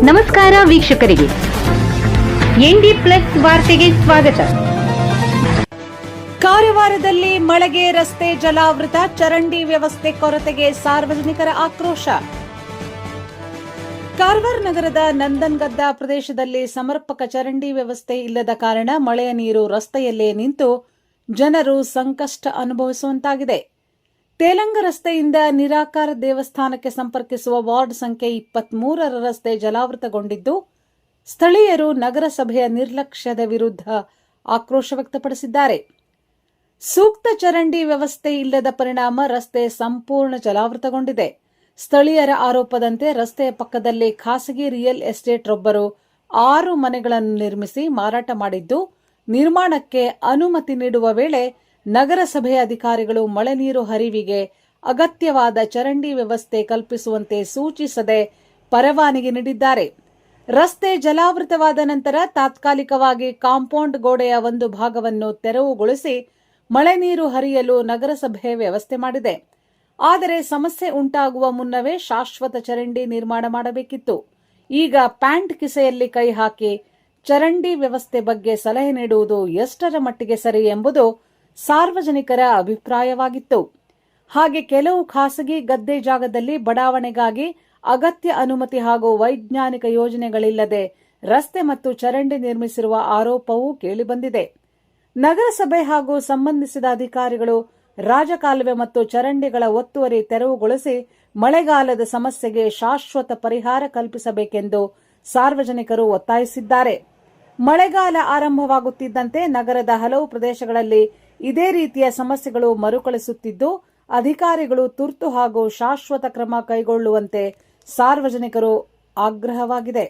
ನಮಸ್ಕಾರ ವೀಕ್ಷಕರಿಗೆ, ND plus ವಾರ್ತೆಗೆ ಸ್ವಾಗತ. ಕಾರವಾರದಲ್ಲಿ ಮಳೆಗೆ ರಸ್ತೆ ಜಲಾವೃತ, ಚರಂಡಿ ವ್ಯವಸ್ಥೆ ಕೊರತೆಗೆ ಸಾರ್ವಜನಿಕರ ಆಕ್ರೋಶ. ಕಾರವಾರ ನಗರದ ನಂದನ್ಗದ್ದ ಪ್ರದೇಶದಲ್ಲಿ ಸಮರ್ಪಕ ಚರಂಡಿ ವ್ಯವಸ್ಥೆ ಇಲ್ಲದ ಕಾರಣ ಮಳೆಯ ನೀರು ರಸ್ತೆಯಲ್ಲೇ ನಿಂತು ಜನರು ಸಂಕಷ್ಟ ಅನುಭವಿಸುವಂತಾಗಿದೆ. ತೇಲಂಗ ರಸ್ತೆಯಿಂದ ನಿರಾಕಾರ ದೇವಸ್ಥಾನಕ್ಕೆ ಸಂಪರ್ಕಿಸುವ ವಾರ್ಡ್ ಸಂಖ್ಯೆ 23ರ ರಸ್ತೆ ಜಲಾವೃತಗೊಂಡಿದ್ದು, ಸ್ಥಳೀಯರು ನಗರಸಭೆಯ ನಿರ್ಲಕ್ಷ್ಯದ ವಿರುದ್ಧ ಆಕ್ರೋಶ ವ್ಯಕ್ತಪಡಿಸಿದ್ದಾರೆ. ಸೂಕ್ತ ಚರಂಡಿ ವ್ಯವಸ್ಥೆ ಇಲ್ಲದ ಪರಿಣಾಮ ರಸ್ತೆ ಸಂಪೂರ್ಣ ಜಲಾವೃತಗೊಂಡಿದೆ. ಸ್ಥಳೀಯರ ಆರೋಪದಂತೆ ರಸ್ತೆಯ ಪಕ್ಕದಲ್ಲಿ ಖಾಸಗಿ ರಿಯಲ್ ಎಸ್ಟೇಟ್ ರೊಬ್ಬರು 6 ಮನೆಗಳನ್ನು ನಿರ್ಮಿಸಿ ಮಾರಾಟ ಮಾಡಿದ್ದು, ನಿರ್ಮಾಣಕ್ಕೆ ಅನುಮತಿ ನೀಡುವ ವೇಳೆ ನಗರಸಭೆಯ ಅಧಿಕಾರಿಗಳು ಮಳೆ ನೀರು ಹರಿವಿಗೆ ಅಗತ್ಯವಾದ ಚರಂಡಿ ವ್ಯವಸ್ಥೆ ಕಲ್ಪಿಸುವಂತೆ ಸೂಚಿಸದೆ ಪರವಾನಗಿ ನೀಡಿದ್ದಾರೆ. ರಸ್ತೆ ಜಲಾವೃತವಾದ ನಂತರ ತಾತ್ಕಾಲಿಕವಾಗಿ ಕಾಂಪೌಂಡ್ ಗೋಡೆಯ ಒಂದು ಭಾಗವನ್ನು ತೆರವುಗೊಳಿಸಿ ಮಳೆ ನೀರು ಹರಿಯಲು ನಗರಸಭೆ ವ್ಯವಸ್ಥೆ ಮಾಡಿದೆ. ಆದರೆ ಸಮಸ್ಯೆ ಉಂಟಾಗುವ ಮುನ್ನವೇ ಶಾಶ್ವತ ಚರಂಡಿ ನಿರ್ಮಾಣ ಮಾಡಬೇಕಿತ್ತು. ಈಗ ಪ್ಯಾಂಟ್ ಕಿಸೆಯಲ್ಲಿ ಕೈ ಹಾಕಿ ಚರಂಡಿ ವ್ಯವಸ್ಥೆ ಬಗ್ಗೆ ಸಲಹೆ ನೀಡುವುದು ಎಷ್ಟರ ಮಟ್ಟಿಗೆ ಸರಿ ಎಂಬುದು ಸಾರ್ವಜನಿಕರ ಅಭಿಪ್ರಾಯವಾಗಿತ್ತು. ಹಾಗೆ ಕೆಲವು ಖಾಸಗಿ ಗದ್ದೆ ಜಾಗದಲ್ಲಿ ಬಡಾವಣೆಗಾಗಿ ಅಗತ್ಯ ಅನುಮತಿ ಹಾಗೂ ವೈಜ್ಞಾನಿಕ ಯೋಜನೆಗಳಿಲ್ಲದೆ ರಸ್ತೆ ಮತ್ತು ಚರಂಡಿ ನಿರ್ಮಿಸಿರುವ ಆರೋಪವೂ ಕೇಳಿಬಂದಿದೆ. ನಗರಸಭೆ ಹಾಗೂ ಸಂಬಂಧಿಸಿದ ಅಧಿಕಾರಿಗಳು ರಾಜಕಾಲುವೆ ಮತ್ತು ಚರಂಡಿಗಳ ಒತ್ತುವರಿ ತೆರವುಗೊಳಿಸಿ ಮಳೆಗಾಲದ ಸಮಸ್ಯೆಗೆ ಶಾಶ್ವತ ಪರಿಹಾರ ಕಲ್ಪಿಸಬೇಕೆಂದು ಸಾರ್ವಜನಿಕರು ಒತ್ತಾಯಿಸಿದ್ದಾರೆ. ಮಳೆಗಾಲ ಆರಂಭವಾಗುತ್ತಿದ್ದಂತೆ ನಗರದ ಹಲವು ಪ್ರದೇಶಗಳಲ್ಲಿ ಇದೇ ರೀತಿಯ ಸಮಸ್ಯೆಗಳು ಮರುಕಳಿಸುತ್ತಿದ್ದು, ಅಧಿಕಾರಿಗಳು ತುರ್ತು ಹಾಗೂ ಶಾಶ್ವತ ಕ್ರಮ ಕೈಗೊಳ್ಳುವಂತೆ ಸಾರ್ವಜನಿಕರು ಆಗ್ರಹವಾಗಿದೆ.